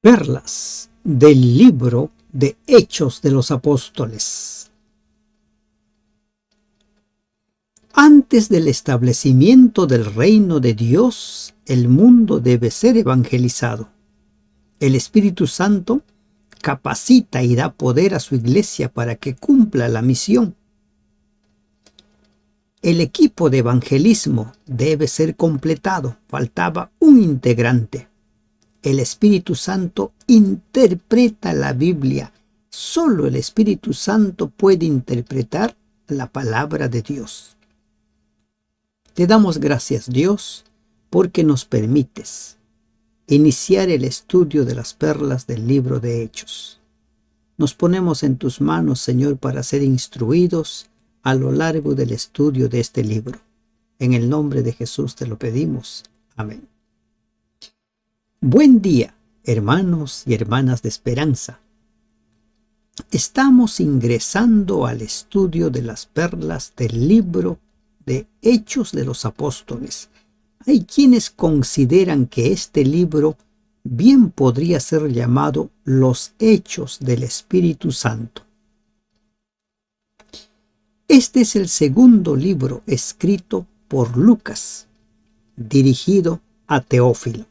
Perlas del libro de Hechos de los Apóstoles. Antes del establecimiento del reino de Dios, el mundo debe ser evangelizado. El Espíritu Santo capacita y da poder a su iglesia para que cumpla la misión. El equipo de evangelismo debe ser completado. Faltaba un integrante. El Espíritu Santo interpreta la Biblia. Solo el Espíritu Santo puede interpretar la palabra de Dios. Te damos gracias, Dios, porque nos permites iniciar el estudio de las perlas del libro de Hechos. Nos ponemos en tus manos, Señor, para ser instruidos a lo largo del estudio de este libro. En el nombre de Jesús te lo pedimos. Amén. Buen día, hermanos y hermanas de esperanza. Estamos ingresando al estudio de las perlas del libro de Hechos de los Apóstoles. Hay quienes consideran que este libro bien podría ser llamado los Hechos del Espíritu Santo. Este es el segundo libro escrito por Lucas, dirigido a Teófilo.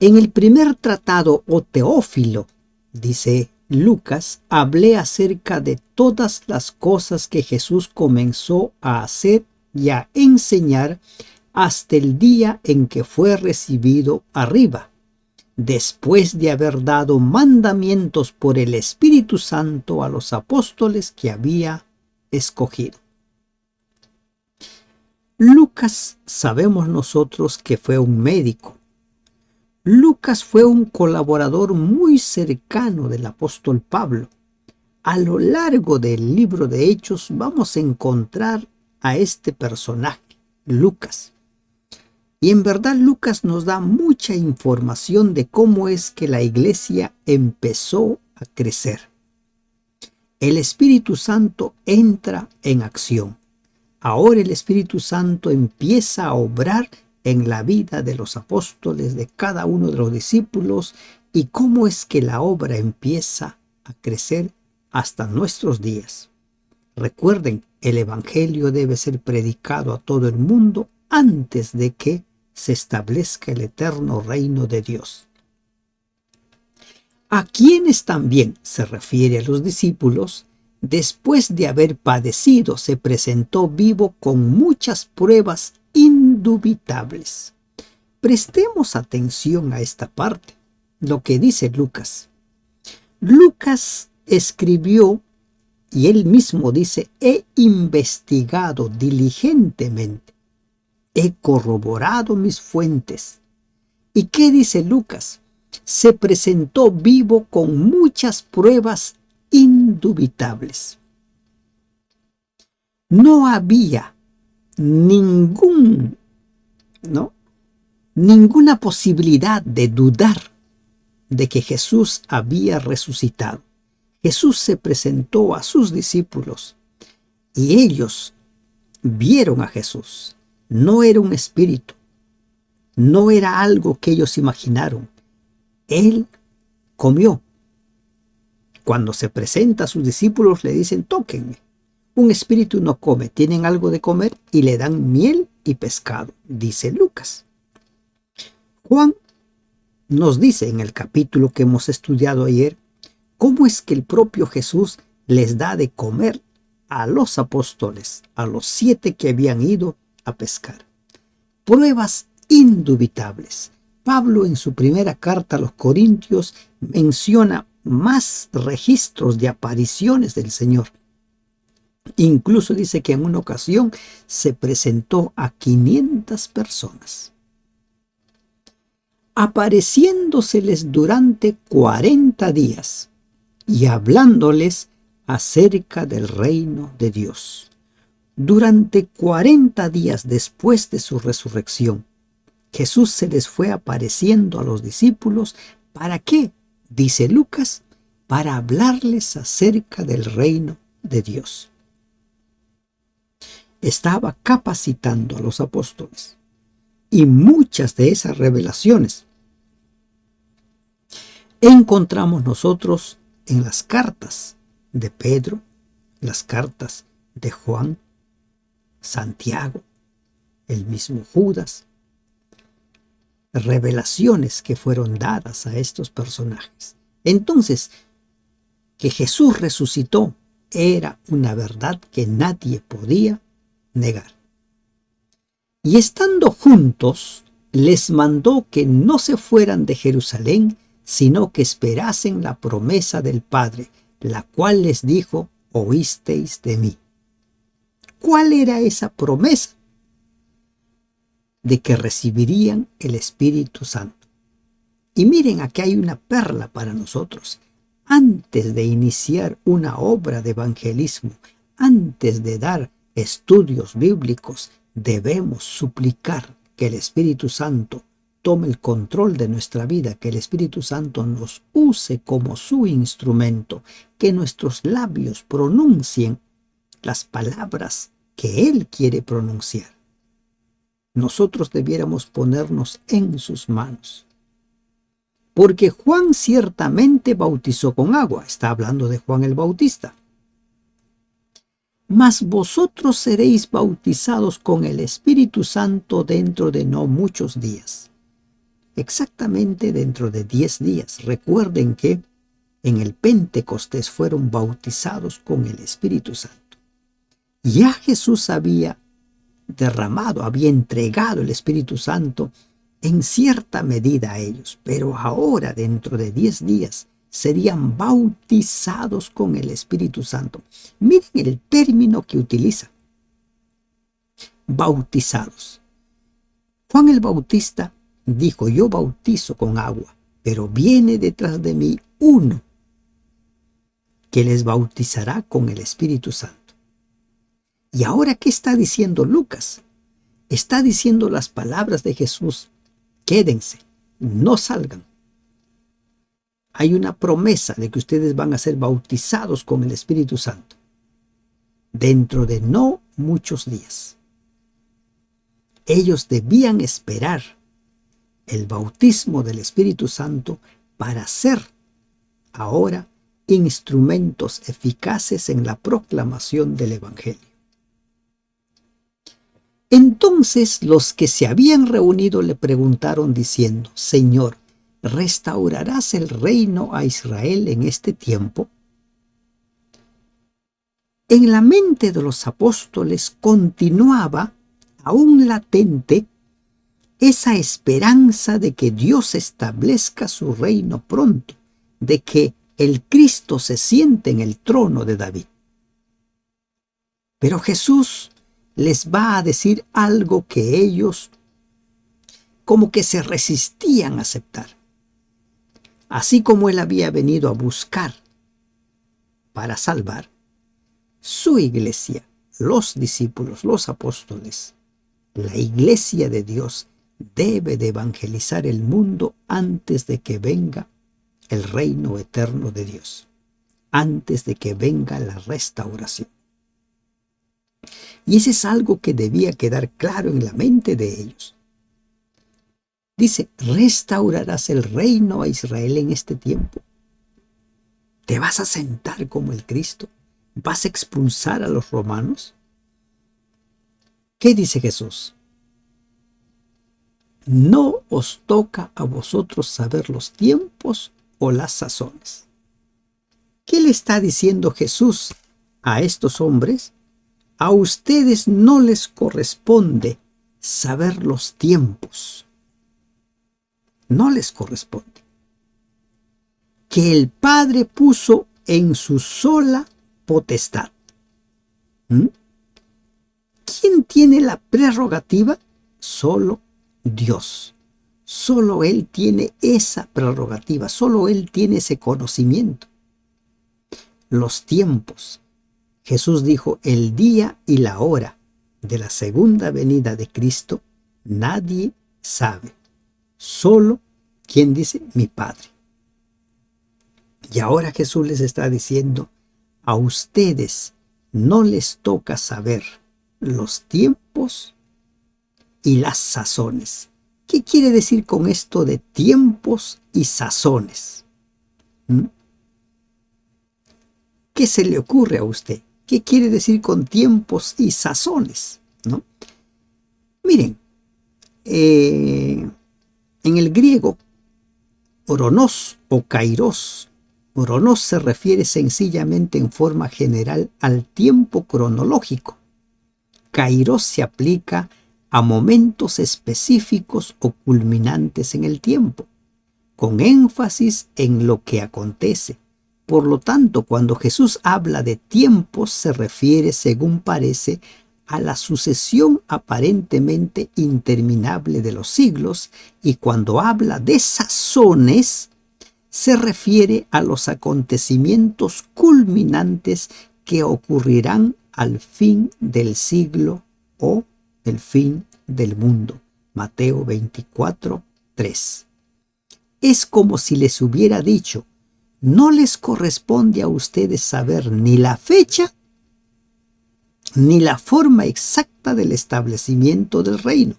En el primer tratado o Teófilo, dice Lucas, hablé acerca de todas las cosas que Jesús comenzó a hacer y a enseñar hasta el día en que fue recibido arriba, después de haber dado mandamientos por el Espíritu Santo a los apóstoles que había escogido. Lucas, sabemos nosotros que fue un médico. Lucas fue un colaborador muy cercano del apóstol Pablo. A lo largo del libro de Hechos vamos a encontrar a este personaje, Lucas. Y en verdad Lucas nos da mucha información de cómo es que la iglesia empezó a crecer. El Espíritu Santo entra en acción. Ahora el Espíritu Santo empieza a obrar en la vida de los apóstoles, de cada uno de los discípulos, y cómo es que la obra empieza a crecer hasta nuestros días. Recuerden, el Evangelio debe ser predicado a todo el mundo antes de que se establezca el eterno reino de Dios. A quienes también se refiere a los discípulos, después de haber padecido, se presentó vivo con muchas pruebas indubitables. Prestemos atención a esta parte, lo que dice Lucas. Lucas escribió, y él mismo dice, he investigado diligentemente, he corroborado mis fuentes. ¿Y qué dice Lucas? Se presentó vivo con muchas pruebas indubitables. No había ninguna posibilidad de dudar de que Jesús había resucitado. Jesús se presentó a sus discípulos y ellos vieron a Jesús. No era un espíritu, no era algo que ellos imaginaron. Él comió. Cuando se presenta a sus discípulos le dicen, tóquenme. Un espíritu no come, tienen algo de comer y le dan miel y pescado, dice Lucas. Juan nos dice en el capítulo que hemos estudiado ayer, cómo es que el propio Jesús les da de comer a los apóstoles, a los 7 que habían ido a pescar. Pruebas indubitables. Pablo en su primera carta a los Corintios menciona más registros de apariciones del Señor. Incluso dice que en una ocasión se presentó a 500 personas, apareciéndoseles durante 40 días y hablándoles acerca del reino de Dios. Durante 40 días después de su resurrección, Jesús se les fue apareciendo a los discípulos. ¿Para qué? Dice Lucas, para hablarles acerca del reino de Dios. Estaba capacitando a los apóstoles y muchas de esas revelaciones encontramos nosotros en las cartas de Pedro, las cartas de Juan, Santiago, el mismo Judas, revelaciones que fueron dadas a estos personajes. Entonces, que Jesús resucitó era una verdad que nadie podía negar. Y estando juntos, les mandó que no se fueran de Jerusalén, sino que esperasen la promesa del Padre, la cual les dijo: oísteis de mí. ¿Cuál era esa promesa? De que recibirían el Espíritu Santo. Y miren, aquí hay una perla para nosotros. Antes de iniciar una obra de evangelismo, antes de dar estudios bíblicos, debemos suplicar que el Espíritu Santo tome el control de nuestra vida, que el Espíritu Santo nos use como su instrumento, que nuestros labios pronuncien las palabras que Él quiere pronunciar. Nosotros debiéramos ponernos en sus manos. Porque Juan ciertamente bautizó con agua. Está hablando de Juan el Bautista. Mas vosotros seréis bautizados con el Espíritu Santo dentro de no muchos días. Exactamente dentro de 10 días. Recuerden que en el Pentecostés fueron bautizados con el Espíritu Santo. Ya Jesús había derramado, había entregado el Espíritu Santo en cierta medida a ellos, pero ahora dentro de 10 días serían bautizados con el Espíritu Santo. Miren el término que utiliza: bautizados. Juan el Bautista dijo: yo bautizo con agua, pero viene detrás de mí uno que les bautizará con el Espíritu Santo. ¿Y ahora qué está diciendo Lucas? Está diciendo las palabras de Jesús: quédense, no salgan. Hay una promesa de que ustedes van a ser bautizados con el Espíritu Santo dentro de no muchos días. Ellos debían esperar el bautismo del Espíritu Santo para ser ahora instrumentos eficaces en la proclamación del Evangelio. Entonces los que se habían reunido le preguntaron diciendo: Señor, ¿restaurarás el reino a Israel en este tiempo? En la mente de los apóstoles continuaba aún latente esa esperanza de que Dios establezca su reino pronto, de que el Cristo se siente en el trono de David. Pero Jesús les va a decir algo que ellos como que se resistían a aceptar. Así como Él había venido a buscar para salvar su iglesia, los discípulos, los apóstoles, la iglesia de Dios debe de evangelizar el mundo antes de que venga el reino eterno de Dios, antes de que venga la restauración. Y ese es algo que debía quedar claro en la mente de ellos. Dice: ¿restaurarás el reino a Israel en este tiempo? ¿Te vas a sentar como el Cristo? ¿Vas a expulsar a los romanos? ¿Qué dice Jesús? No os toca a vosotros saber los tiempos o las sazones. ¿Qué le está diciendo Jesús a estos hombres? A ustedes no les corresponde saber los tiempos. No les corresponde. Que el Padre puso en su sola potestad. ¿Quién tiene la prerrogativa? Solo Dios. Solo Él tiene esa prerrogativa, solo Él tiene ese conocimiento. Los tiempos. Jesús dijo: el día y la hora de la segunda venida de Cristo, nadie sabe. Solo, ¿quién dice? Mi Padre. Y ahora Jesús les está diciendo: a ustedes no les toca saber los tiempos y las sazones. ¿Qué quiere decir con esto de tiempos y sazones? ¿Mm? ¿Qué se le ocurre a usted? ¿Qué quiere decir con tiempos y sazones? ¿No? Miren, en el griego, oronos o kairos, oronos se refiere sencillamente en forma general al tiempo cronológico. Kairos se aplica a momentos específicos o culminantes en el tiempo, con énfasis en lo que acontece. Por lo tanto, cuando Jesús habla de tiempos, se refiere, según parece, a la sucesión aparentemente interminable de los siglos, y cuando habla de sazones, se refiere a los acontecimientos culminantes que ocurrirán al fin del siglo o el fin del mundo. Mateo 24, 3. Es como si les hubiera dicho: no les corresponde a ustedes saber ni la fecha ni la forma exacta del establecimiento del reino.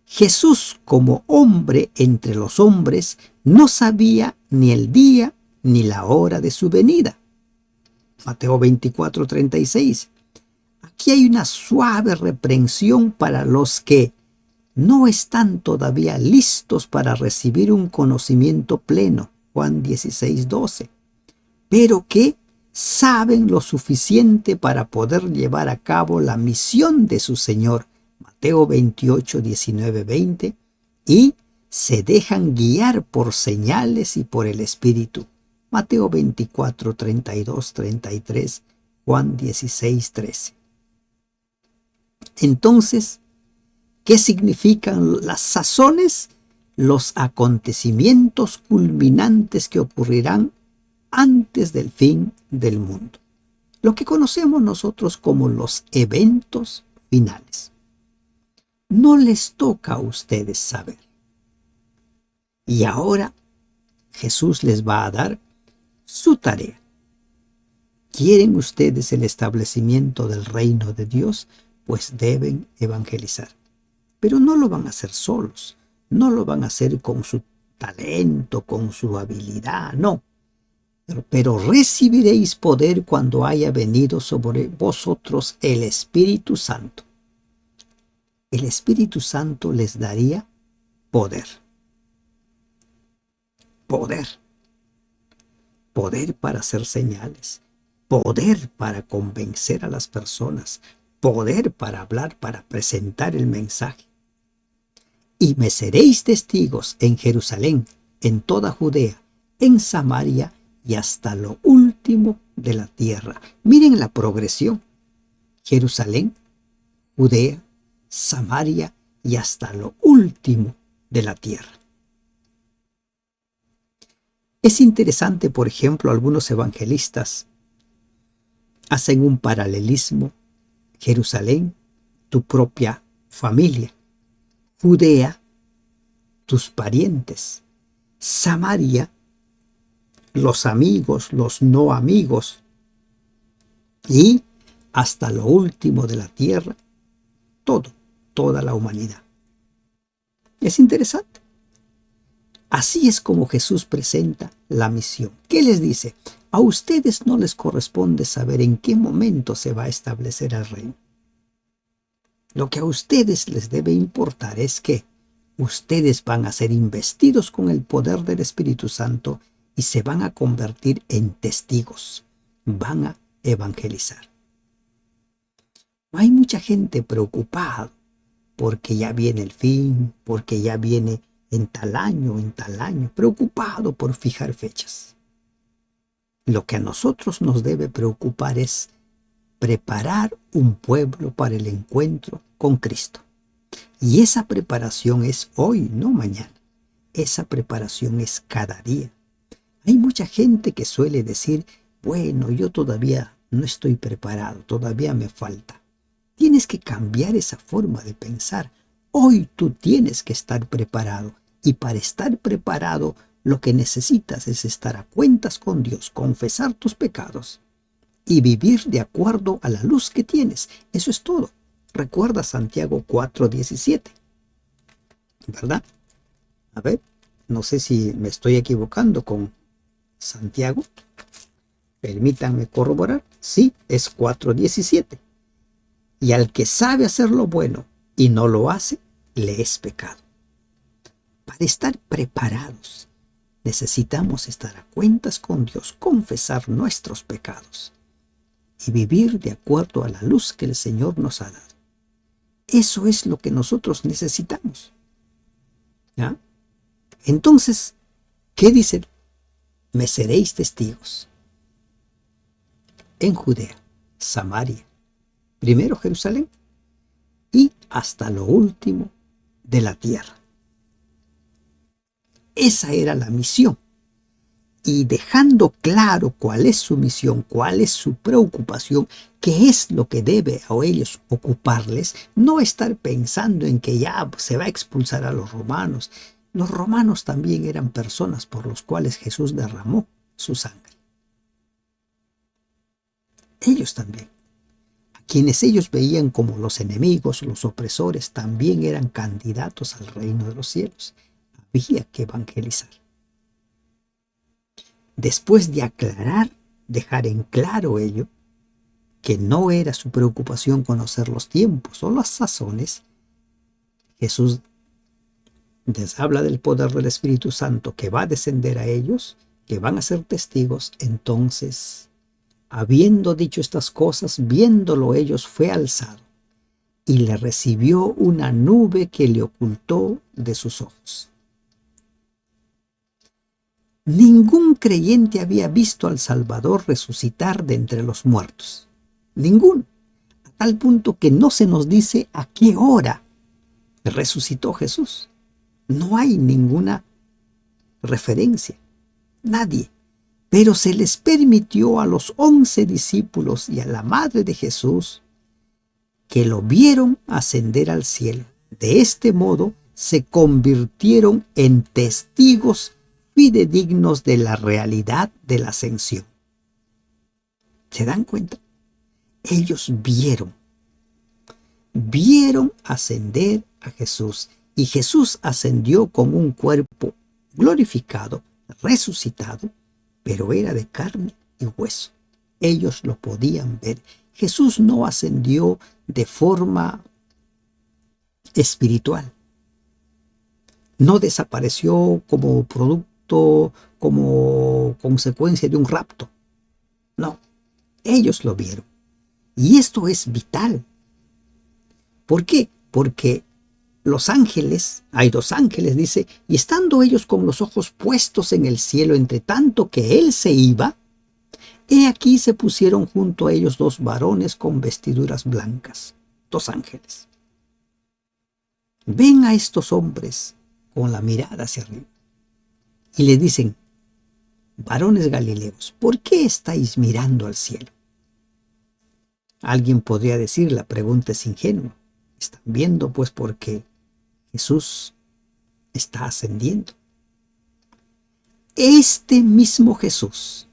Jesús, como hombre entre los hombres, no sabía ni el día ni la hora de su venida. Mateo 24, 36. Aquí hay una suave reprensión para los que no están todavía listos para recibir un conocimiento pleno. Juan 16, 12. Pero que saben lo suficiente para poder llevar a cabo la misión de su Señor. Mateo 28, 19, 20. Y se dejan guiar por señales y por el Espíritu. Mateo 24, 32, 33. Juan 16, 13. Entonces, ¿qué significan las sazones? Los acontecimientos culminantes que ocurrirán antes del fin del mundo. Lo que conocemos nosotros como los eventos finales. No les toca a ustedes saber. Y ahora Jesús les va a dar su tarea. ¿Quieren ustedes el establecimiento del reino de Dios? Pues deben evangelizar. Pero no lo van a hacer solos. No lo van a hacer con su talento, con su habilidad, no. Pero recibiréis poder cuando haya venido sobre vosotros el Espíritu Santo. El Espíritu Santo les daría poder. Poder. Poder para hacer señales. Poder para convencer a las personas. Poder para hablar, para presentar el mensaje. Y me seréis testigos en Jerusalén, en toda Judea, en Samaria y hasta lo último de la tierra. Miren la progresión. Jerusalén, Judea, Samaria y hasta lo último de la tierra. Es interesante, por ejemplo, algunos evangelistas hacen un paralelismo. Jerusalén, tu propia familia. Judea, tus parientes. Samaria, los amigos, los no amigos, y hasta lo último de la tierra, toda la humanidad. Es interesante. Así es como Jesús presenta la misión. ¿Qué les dice? A ustedes no les corresponde saber en qué momento se va a establecer el reino. Lo que a ustedes les debe importar es que ustedes van a ser investidos con el poder del Espíritu Santo y se van a convertir en testigos. Van a evangelizar. No hay mucha gente preocupada porque ya viene el fin, porque ya viene en tal año, preocupado por fijar fechas. Lo que a nosotros nos debe preocupar es preparar un pueblo para el encuentro con Cristo. Y esa preparación es hoy, no mañana. Esa preparación es cada día. Hay mucha gente que suele decir, bueno, yo todavía no estoy preparado, todavía me falta. Tienes que cambiar esa forma de pensar. Hoy tú tienes que estar preparado. Y para estar preparado, lo que necesitas es estar a cuentas con Dios, confesar tus pecados y vivir de acuerdo a la luz que tienes. Eso es todo. Recuerda Santiago 4:17. ¿Verdad? A ver, no sé si me estoy equivocando con Santiago, permítanme corroborar, sí, es 4:17. Y al que sabe hacer lo bueno y no lo hace, le es pecado. Para estar preparados, necesitamos estar a cuentas con Dios, confesar nuestros pecados y vivir de acuerdo a la luz que el Señor nos ha dado. Eso es lo que nosotros necesitamos. ¿Ya? Entonces, ¿qué dice? Me seréis testigos en Judea, Samaria, primero Jerusalén y hasta lo último de la tierra. Esa era la misión. Y dejando claro cuál es su misión, cuál es su preocupación, qué es lo que debe a ellos ocuparles, no estar pensando en que ya se va a expulsar a los romanos. Los romanos también eran personas por los cuales Jesús derramó su sangre. Ellos también. A quienes ellos veían como los enemigos, los opresores, también eran candidatos al reino de los cielos. Había que evangelizar. Después de aclarar, dejar en claro ello, que no era su preocupación conocer los tiempos o las sazones, Jesús les habla del poder del Espíritu Santo que va a descender a ellos, que van a ser testigos. Entonces, habiendo dicho estas cosas, viéndolo ellos, fue alzado y le recibió una nube que le ocultó de sus ojos. Ningún creyente había visto al Salvador resucitar de entre los muertos. Ninguno. A tal punto que no se nos dice a qué hora resucitó Jesús. No hay ninguna referencia. Nadie. Pero se les permitió a los 11 discípulos y a la madre de Jesús que lo vieron ascender al cielo. De este modo se convirtieron en testigos fidedignos de la realidad de la ascensión. ¿Se dan cuenta? Ellos vieron ascender a Jesús, y Jesús ascendió con un cuerpo glorificado, resucitado, pero era de carne y hueso. Ellos lo podían ver. Jesús no ascendió de forma espiritual. No desapareció como producto, como consecuencia de un rapto. No, ellos lo vieron. Y esto es vital. ¿Por qué? Porque los ángeles, hay 2 ángeles, dice, y estando ellos con los ojos puestos en el cielo, entre tanto que él se iba, he aquí se pusieron junto a ellos 2 varones con vestiduras blancas, 2 ángeles. Ven a estos hombres con la mirada hacia arriba y le dicen, varones galileos, ¿por qué estáis mirando al cielo? Alguien podría decir, la pregunta es ingenua. Están viendo pues porque Jesús está ascendiendo. Este mismo Jesús,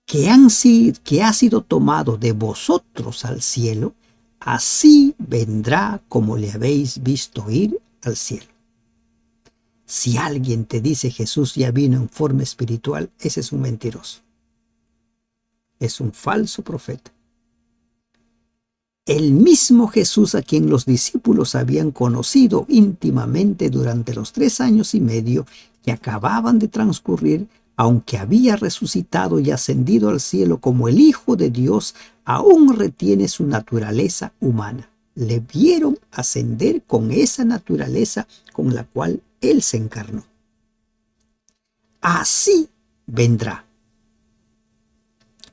que ha sido tomado de vosotros al cielo, así vendrá como le habéis visto ir al cielo. Si alguien te dice Jesús ya vino en forma espiritual, ese es un mentiroso. Es un falso profeta. El mismo Jesús a quien los discípulos habían conocido íntimamente durante los 3 años y medio que acababan de transcurrir, aunque había resucitado y ascendido al cielo como el Hijo de Dios, aún retiene su naturaleza humana. Le vieron ascender con esa naturaleza con la cual Él se encarnó. Así vendrá.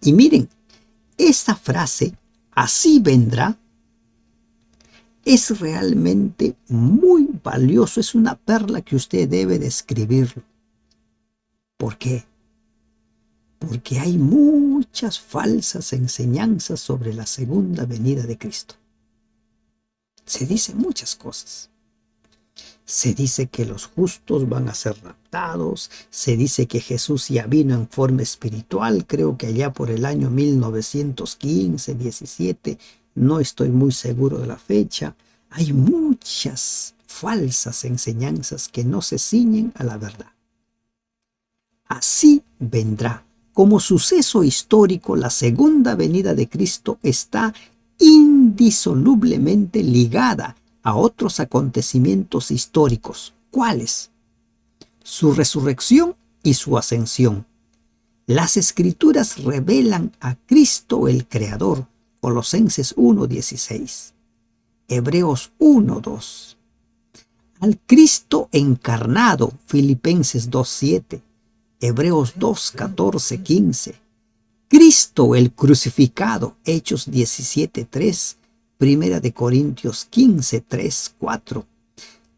Y miren, esta frase, así vendrá, es realmente muy valioso, es una perla que usted debe de escribirlo. ¿Por qué? Porque hay muchas falsas enseñanzas sobre la segunda venida de Cristo. Se dicen muchas cosas. Se dice que los justos van a ser raptados, se dice que Jesús ya vino en forma espiritual, creo que allá por el año 1915, 17, no estoy muy seguro de la fecha. Hay muchas falsas enseñanzas que no se ciñen a la verdad. Así vendrá. Como suceso histórico, la segunda venida de Cristo está indisolublemente ligada a otros acontecimientos históricos. ¿Cuáles? Su resurrección y su ascensión. Las Escrituras revelan a Cristo el Creador, Colosenses 1:16, Hebreos 1:2. Al Cristo encarnado, Filipenses 2:7, Hebreos 2:14-15. Cristo el crucificado, Hechos 17:3, Primera de Corintios 15:3-4.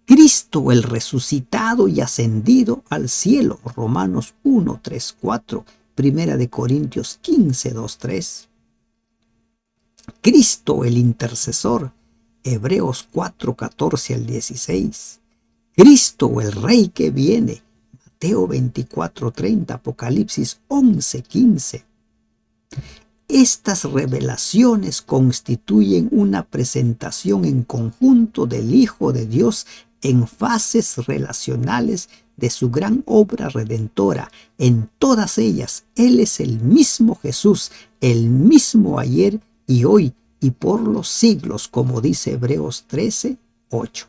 Cristo el resucitado y ascendido al cielo, Romanos 1:3-4, Primera de Corintios 15:2-3. Cristo el intercesor, Hebreos 4:14-16. Cristo el Rey que viene, Mateo 24:30, Apocalipsis 11:15. Estas revelaciones constituyen una presentación en conjunto del Hijo de Dios en fases relacionales de su gran obra redentora. En todas ellas, Él es el mismo Jesús, el mismo ayer y hoy y por los siglos, como dice Hebreos 13:8.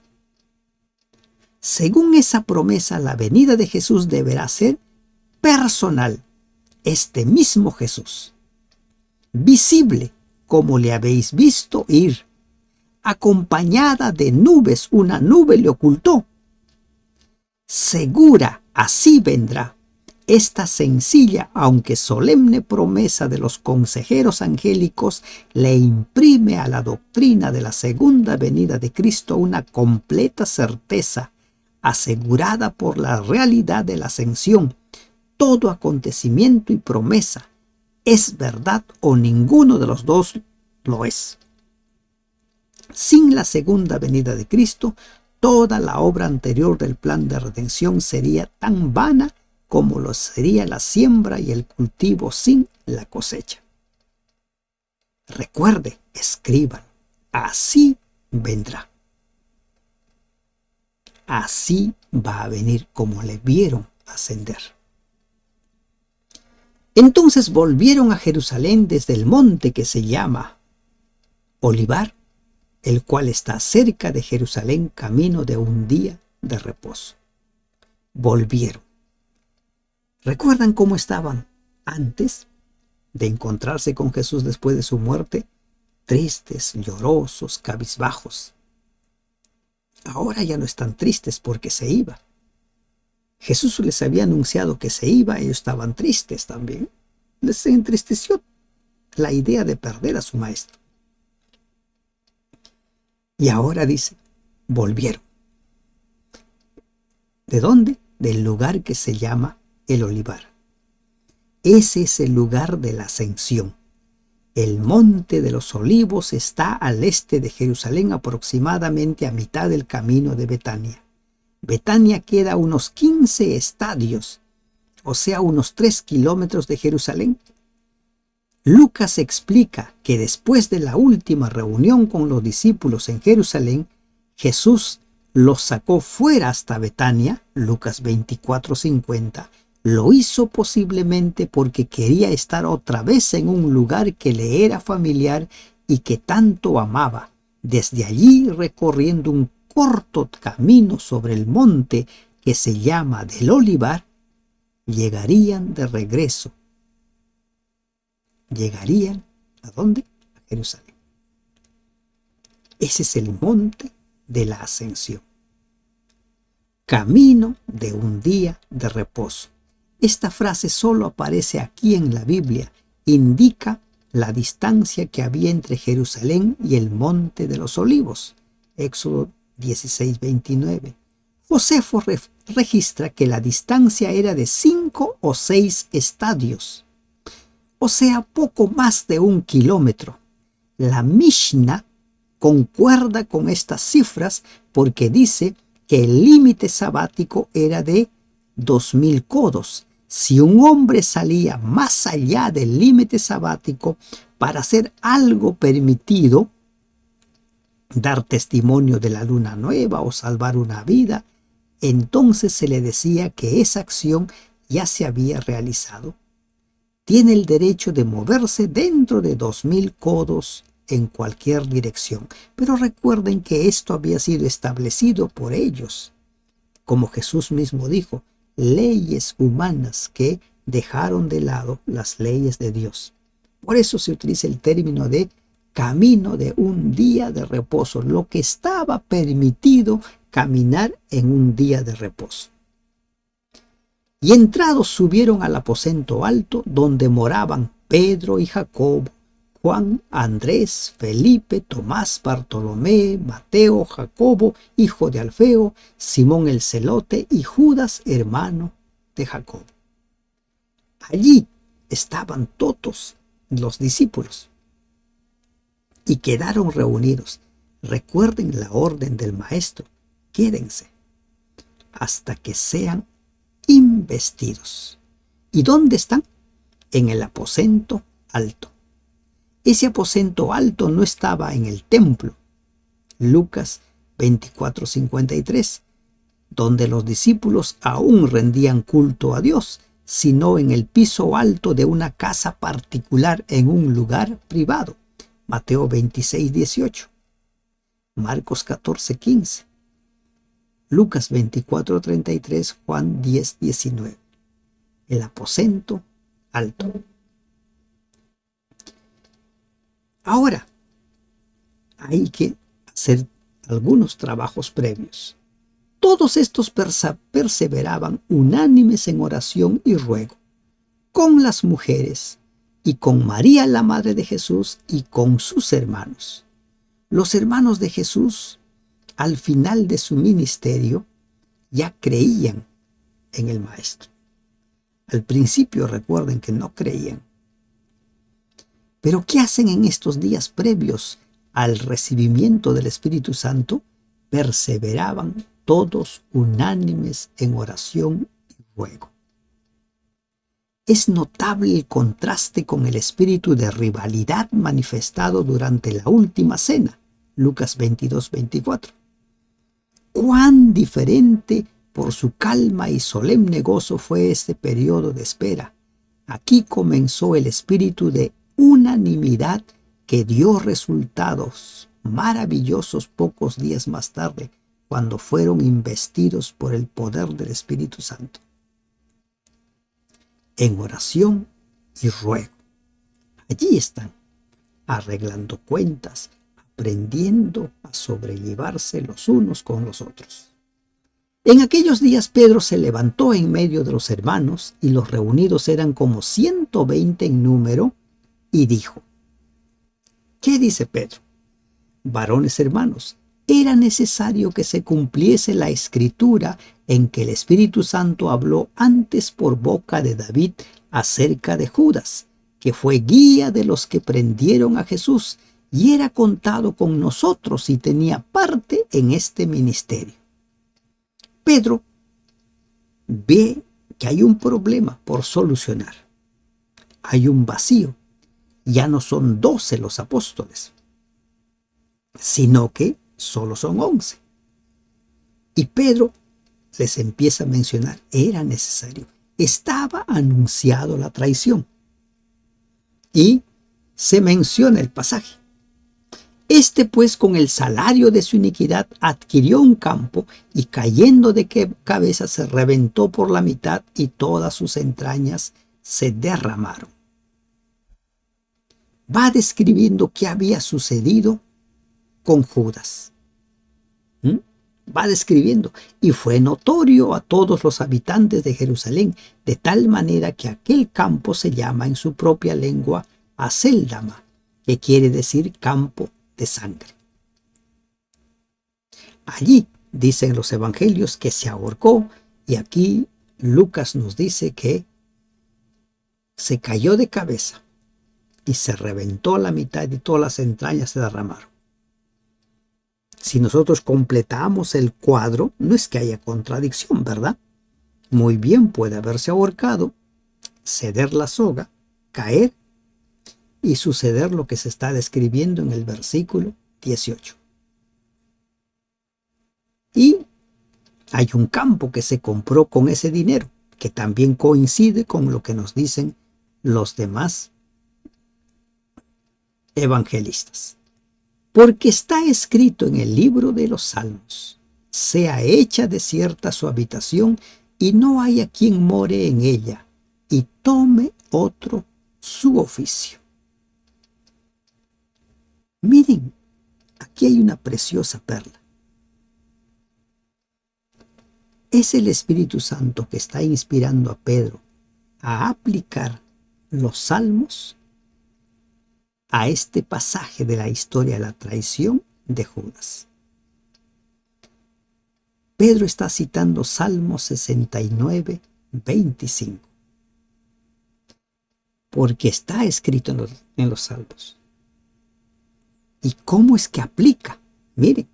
Según esa promesa, la venida de Jesús deberá ser personal. Este mismo Jesús, visible como le habéis visto ir, acompañada de nubes, una nube le ocultó. Segura, así vendrá. Esta sencilla, aunque solemne promesa de los consejeros angélicos le imprime a la doctrina de la segunda venida de Cristo una completa certeza, asegurada por la realidad de la ascensión. Todo acontecimiento y promesa es verdad o ninguno de los dos lo es. Sin la segunda venida de Cristo, toda la obra anterior del plan de redención sería tan vana como lo sería la siembra y el cultivo sin la cosecha. Recuerde, escriban, así vendrá. Así va a venir como le vieron ascender. Entonces volvieron a Jerusalén desde el monte que se llama Olivar, el cual está cerca de Jerusalén, camino de un día de reposo. Volvieron. ¿Recuerdan cómo estaban antes de encontrarse con Jesús después de su muerte? Tristes, llorosos, cabizbajos. Ahora ya no están tristes porque se iba. Jesús les había anunciado que se iba, ellos estaban tristes también. Les entristeció la idea de perder a su maestro. Y ahora dice, volvieron. ¿De dónde? Del lugar que se llama el Olivar. Ese es el lugar de la ascensión. El monte de los olivos está al este de Jerusalén, aproximadamente a mitad del camino de Betania. Betania queda a unos 15 estadios, o sea, unos 3 kilómetros de Jerusalén. Lucas explica que después de la última reunión con los discípulos en Jerusalén, Jesús los sacó fuera hasta Betania, Lucas 24:50. Lo hizo posiblemente porque quería estar otra vez en un lugar que le era familiar y que tanto amaba. Desde allí, recorriendo un corto camino sobre el monte que se llama del Olivar, llegarían de regreso. ¿Llegarían a dónde? A Jerusalén. Ese es el monte de la ascensión. Camino de un día de reposo. Esta frase solo aparece aquí en la Biblia. Indica la distancia que había entre Jerusalén y el monte de los olivos. Éxodo 16:29. Josefo registra que la distancia era de 5 o 6 estadios, o sea, poco más de 1 kilómetro. La Mishnah concuerda con estas cifras porque dice que el límite sabático era de 2000 codos. Si un hombre salía más allá del límite sabático para hacer algo permitido, dar testimonio de la luna nueva o salvar una vida, entonces se le decía que esa acción ya se había realizado. Tiene el derecho de moverse dentro de 2000 codos en cualquier dirección, pero recuerden que esto había sido establecido por ellos, como Jesús mismo dijo, leyes humanas que dejaron de lado las leyes de Dios. Por eso se utiliza el término de camino de un día de reposo, lo que estaba permitido caminar en un día de reposo. Y entrados subieron al aposento alto, donde moraban Pedro y Jacobo, Juan, Andrés, Felipe, Tomás, Bartolomé, Mateo, Jacobo, hijo de Alfeo, Simón el celote y Judas, hermano de Jacobo. Allí estaban todos los discípulos y quedaron reunidos. Recuerden la orden del maestro, quédense hasta que sean investidos. ¿Y dónde están? En el aposento alto. Ese aposento alto no estaba en el templo. Lucas 24:53, donde los discípulos aún rendían culto a Dios, sino en el piso alto de una casa particular en un lugar privado. Mateo 26:18, Marcos 14:15, Lucas 24:33, Juan 10:19. El aposento alto. Ahora, hay que hacer algunos trabajos previos. Todos estos perseveraban unánimes en oración y ruego, con las mujeres, y con María, la madre de Jesús, y con sus hermanos. Los hermanos de Jesús, al final de su ministerio, ya creían en el Maestro. Al principio recuerden que no creían. Pero ¿qué hacen en estos días previos al recibimiento del Espíritu Santo? Perseveraban todos unánimes en oración y ruego. Es notable el contraste con el espíritu de rivalidad manifestado durante la última cena, Lucas 22:24. Cuán diferente por su calma y solemne gozo fue este periodo de espera. Aquí comenzó el espíritu de unanimidad que dio resultados maravillosos pocos días más tarde, cuando fueron investidos por el poder del Espíritu Santo. En oración y ruego. Allí están, arreglando cuentas, aprendiendo a sobrellevarse los unos con los otros. En aquellos días Pedro se levantó en medio de los hermanos, y los reunidos eran como 120 en número, y dijo: ¿Qué dice Pedro? Varones hermanos, era necesario que se cumpliese la escritura en que el Espíritu Santo habló antes por boca de David acerca de Judas, que fue guía de los que prendieron a Jesús, y era contado con nosotros y tenía parte en este ministerio. Pedro ve que hay un problema por solucionar. Hay un vacío. Ya no son 12 los apóstoles, sino que solo son 11. Y Pedro les empieza a mencionar, era necesario, estaba anunciado la traición. Y se menciona el pasaje. Este pues, con el salario de su iniquidad, adquirió un campo, y cayendo de cabeza se reventó por la mitad, y todas sus entrañas se derramaron. Va describiendo qué había sucedido con Judas. Va describiendo, y fue notorio a todos los habitantes de Jerusalén, de tal manera que aquel campo se llama en su propia lengua Acéldama, que quiere decir campo de sangre. Allí dicen los evangelios que se ahorcó, y aquí Lucas nos dice que se cayó de cabeza y se reventó la mitad y todas las entrañas se derramaron. Si nosotros completamos el cuadro, no es que haya contradicción, ¿verdad? Muy bien puede haberse ahorcado, ceder la soga, caer y suceder lo que se está describiendo en el versículo 18. Y hay un campo que se compró con ese dinero, que también coincide con lo que nos dicen los demás evangelistas. Porque está escrito en el libro de los Salmos: sea hecha desierta su habitación, y no haya quien more en ella, y tome otro su oficio. Miren, aquí hay una preciosa perla. Es el Espíritu Santo que está inspirando a Pedro a aplicar los salmos a este pasaje de la historia de la traición de Judas. Pedro está citando Salmo 69, 25, porque está escrito en los salmos. ¿Y cómo es que aplica? Miren,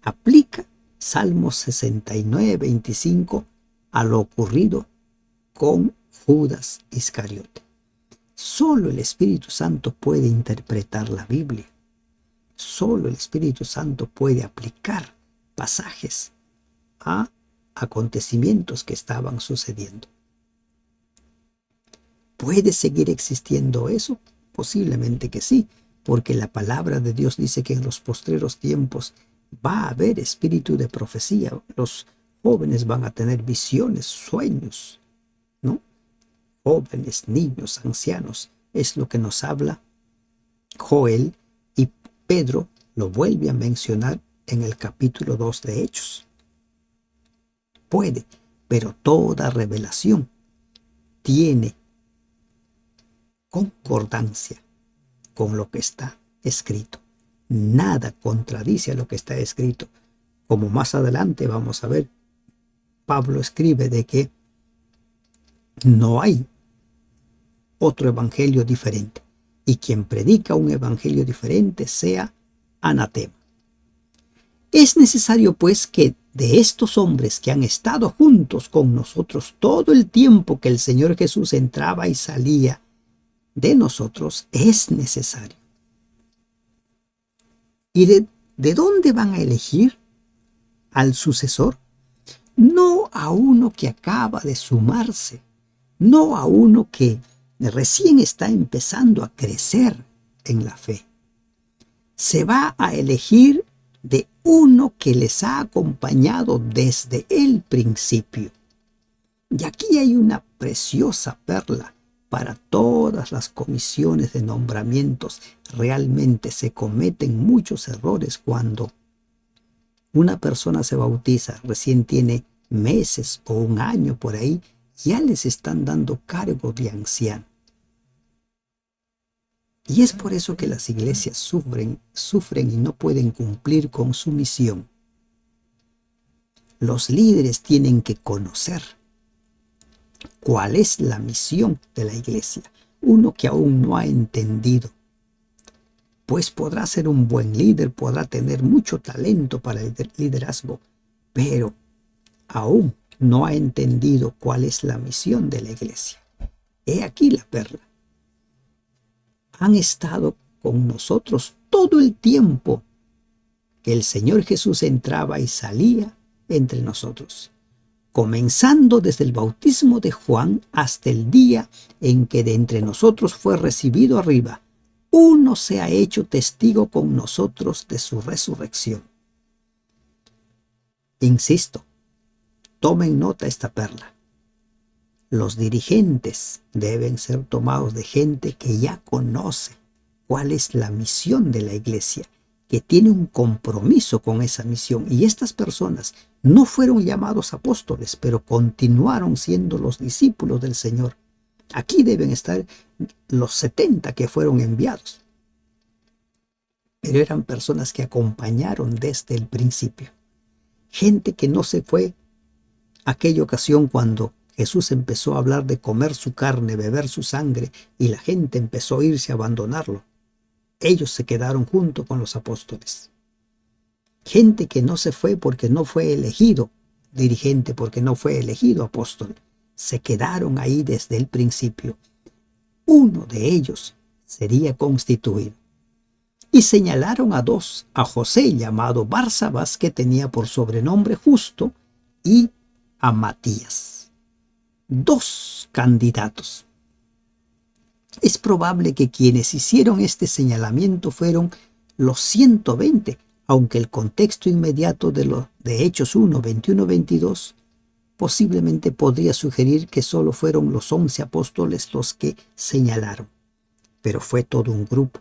aplica Salmo 69, 25 a lo ocurrido con Judas Iscariote. Solo el Espíritu Santo puede interpretar la Biblia. Solo el Espíritu Santo puede aplicar pasajes a acontecimientos que estaban sucediendo. ¿Puede seguir existiendo eso? Posiblemente que sí, porque la palabra de Dios dice que en los postreros tiempos va a haber espíritu de profecía. Los jóvenes van a tener visiones, sueños, ¿no? Jóvenes, niños, ancianos, es lo que nos habla Joel, y Pedro lo vuelve a mencionar en el capítulo 2 de Hechos. Puede, pero toda revelación tiene concordancia con lo que está escrito. Nada contradice a lo que está escrito. Como más adelante vamos a ver, Pablo escribe de que no hay otro evangelio diferente, y quien predica un evangelio diferente sea anatema. Es necesario, pues, que de estos hombres que han estado juntos con nosotros todo el tiempo que el Señor Jesús entraba y salía de nosotros, es necesario. ¿Y de dónde van a elegir al sucesor? No a uno que acaba de sumarse, no a uno que recién está empezando a crecer en la fe. Se va a elegir de uno que les ha acompañado desde el principio. Y aquí hay una preciosa perla para todas las comisiones de nombramientos. Realmente se cometen muchos errores cuando una persona se bautiza, recién tiene meses o un año por ahí, ya les están dando cargo de anciano. Y es por eso que las iglesias sufren y no pueden cumplir con su misión. Los líderes tienen que conocer cuál es la misión de la iglesia. Uno que aún no ha entendido, pues podrá ser un buen líder, podrá tener mucho talento para el liderazgo, pero aún no ha entendido cuál es la misión de la iglesia. He aquí la perla. Han estado con nosotros todo el tiempo que el Señor Jesús entraba y salía entre nosotros, comenzando desde el bautismo de Juan hasta el día en que de entre nosotros fue recibido arriba. Uno se ha hecho testigo con nosotros de su resurrección. Insisto, tomen nota esta perla. Los dirigentes deben ser tomados de gente que ya conoce cuál es la misión de la iglesia, que tiene un compromiso con esa misión. Y estas personas no fueron llamados apóstoles, pero continuaron siendo los discípulos del Señor. Aquí deben estar los 70 que fueron enviados. Pero eran personas que acompañaron desde el principio. Gente que no se fue aquella ocasión cuando Jesús empezó a hablar de comer su carne, beber su sangre, y la gente empezó a irse a abandonarlo. Ellos se quedaron junto con los apóstoles. Gente que no se fue porque no fue elegido dirigente, porque no fue elegido apóstol. Se quedaron ahí desde el principio. Uno de ellos sería constituido. y señalaron a dos, a José llamado Barsabás, que tenía por sobrenombre Justo, y a Matías. Dos candidatos. Es probable que quienes hicieron este señalamiento fueron los 120, aunque el contexto inmediato de Hechos 1, 21, 22 posiblemente podría sugerir que solo fueron los 11 apóstoles los que señalaron. Pero fue todo un grupo.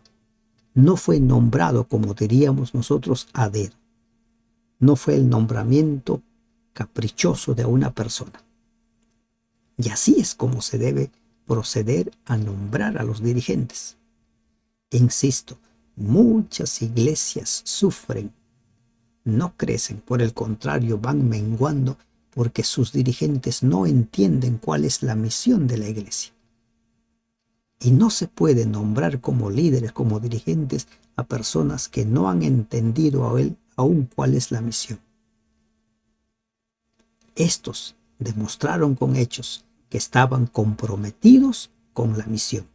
No fue nombrado, como diríamos nosotros, a dedo. No fue el nombramiento caprichoso de una persona. Y así es como se debe proceder a nombrar a los dirigentes. Insisto, muchas iglesias sufren, no crecen, por el contrario, van menguando porque sus dirigentes no entienden cuál es la misión de la iglesia. Y no se puede nombrar como líderes, como dirigentes, a personas que no han entendido aún cuál es la misión. Estos demostraron con hechos que estaban comprometidos con la misión.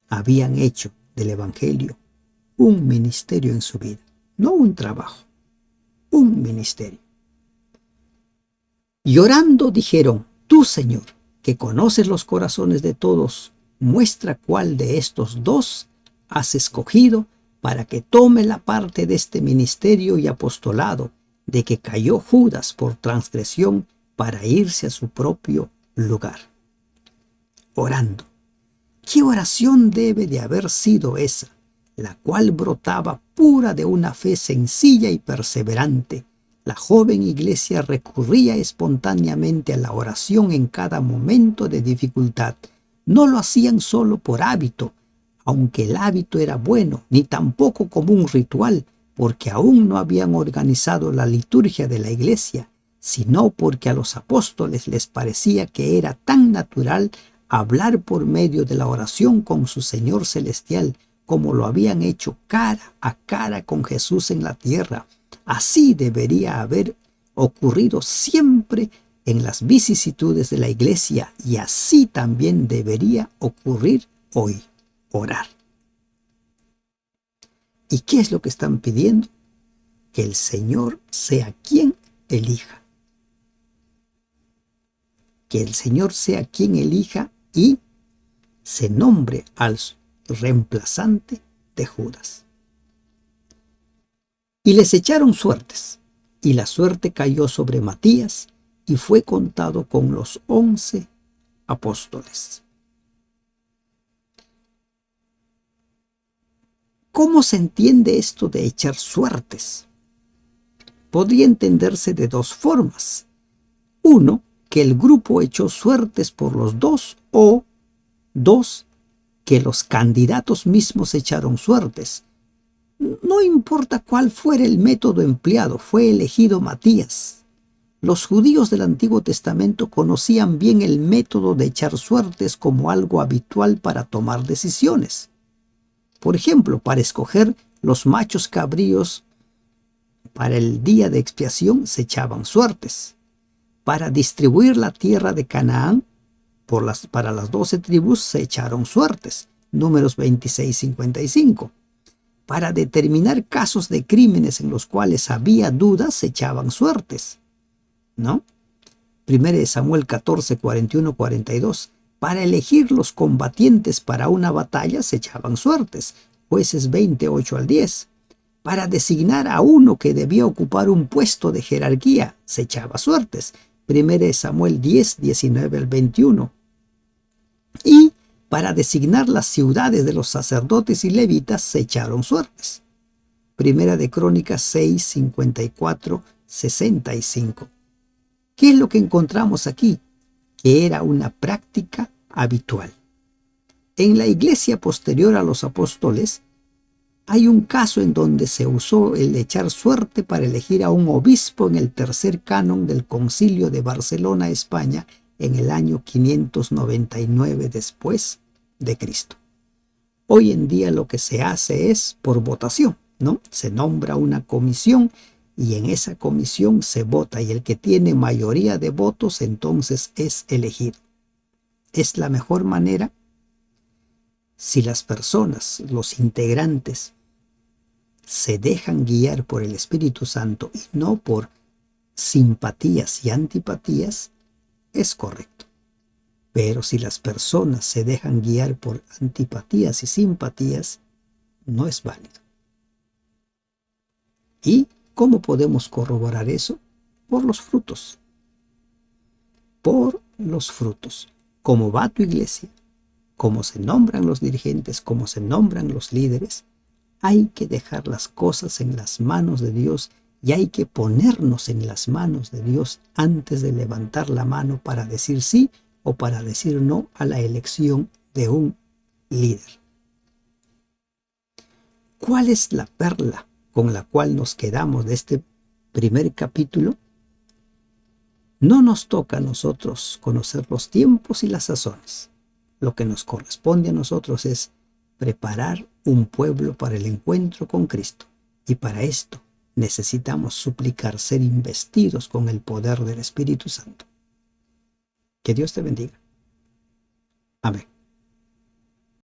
Habían hecho del Evangelio un ministerio en su vida, no un trabajo, un ministerio. Y orando dijeron: tú, Señor, que conoces los corazones de todos, muestra cuál de estos dos has escogido para que tome la parte de este ministerio y apostolado, de que cayó Judas por transgresión para irse a su propio lugar. Orando. ¿Qué oración debe de haber sido esa, la cual brotaba pura de una fe sencilla y perseverante? La joven iglesia recurría espontáneamente a la oración en cada momento de dificultad. No lo hacían solo por hábito, aunque el hábito era bueno, ni tampoco como un ritual, porque aún no habían organizado la liturgia de la iglesia, sino porque a los apóstoles les parecía que era tan natural hablar por medio de la oración con su Señor celestial, como lo habían hecho cara a cara con Jesús en la tierra. Así debería haber ocurrido siempre en las vicisitudes de la iglesia, y así también debería ocurrir hoy: orar. ¿Y qué es lo que están pidiendo? Que el Señor sea quien elija. Que el Señor sea quien elija y se nombre al reemplazante de Judas. Y les echaron suertes, y la suerte cayó sobre Matías, y fue contado con los 11 apóstoles. ¿Cómo se entiende esto de echar suertes? Podría entenderse de dos formas. Uno, que el grupo echó suertes por los dos, o dos, que los candidatos mismos echaron suertes. No importa cuál fuera el método empleado, fue elegido Matías. Los judíos del Antiguo Testamento conocían bien el método de echar suertes como algo habitual para tomar decisiones. Por ejemplo, para escoger los machos cabríos para el día de expiación se echaban suertes. Para distribuir la tierra de Canaán para las 12 tribus se echaron suertes. Números 26-55. Para determinar casos de crímenes en los cuales había dudas se echaban suertes, ¿no? 1 Samuel 14, 41, 42. Para elegir los combatientes para una batalla se echaban suertes. Jueces 28 al 10. Para designar a uno que debía ocupar un puesto de jerarquía se echaba suertes. 1 Samuel 10, 19 al 21. Y para designar las ciudades de los sacerdotes y levitas se echaron suertes. Primera de Crónicas 6, 54, 65. ¿Qué es lo que encontramos aquí? Que era una práctica habitual. En la iglesia posterior a los apóstoles, hay un caso en donde se usó el echar suerte para elegir a un obispo en el tercer canon del Concilio de Barcelona, España, en el año 599 después de Cristo. Hoy en día lo que se hace es por votación, ¿no? Se nombra una comisión y en esa comisión se vota, y el que tiene mayoría de votos entonces es elegido. ¿Es la mejor manera? Si las personas, los integrantes, se dejan guiar por el Espíritu Santo y no por simpatías y antipatías, es correcto. Pero si las personas se dejan guiar por antipatías y simpatías, no es válido. ¿Y cómo podemos corroborar eso? Por los frutos. Por los frutos. ¿Cómo va tu iglesia? ¿Cómo se nombran los dirigentes? ¿Cómo se nombran los líderes? Hay que dejar las cosas en las manos de Dios y hay que ponernos en las manos de Dios antes de levantar la mano para decir sí o para decir no a la elección de un líder. ¿Cuál es la perla con la cual nos quedamos de este primer capítulo? No nos toca a nosotros conocer los tiempos y las sazones. Lo que nos corresponde a nosotros es preparar un pueblo para el encuentro con Cristo. Y para esto necesitamos suplicar ser investidos con el poder del Espíritu Santo. Que Dios te bendiga. Amén.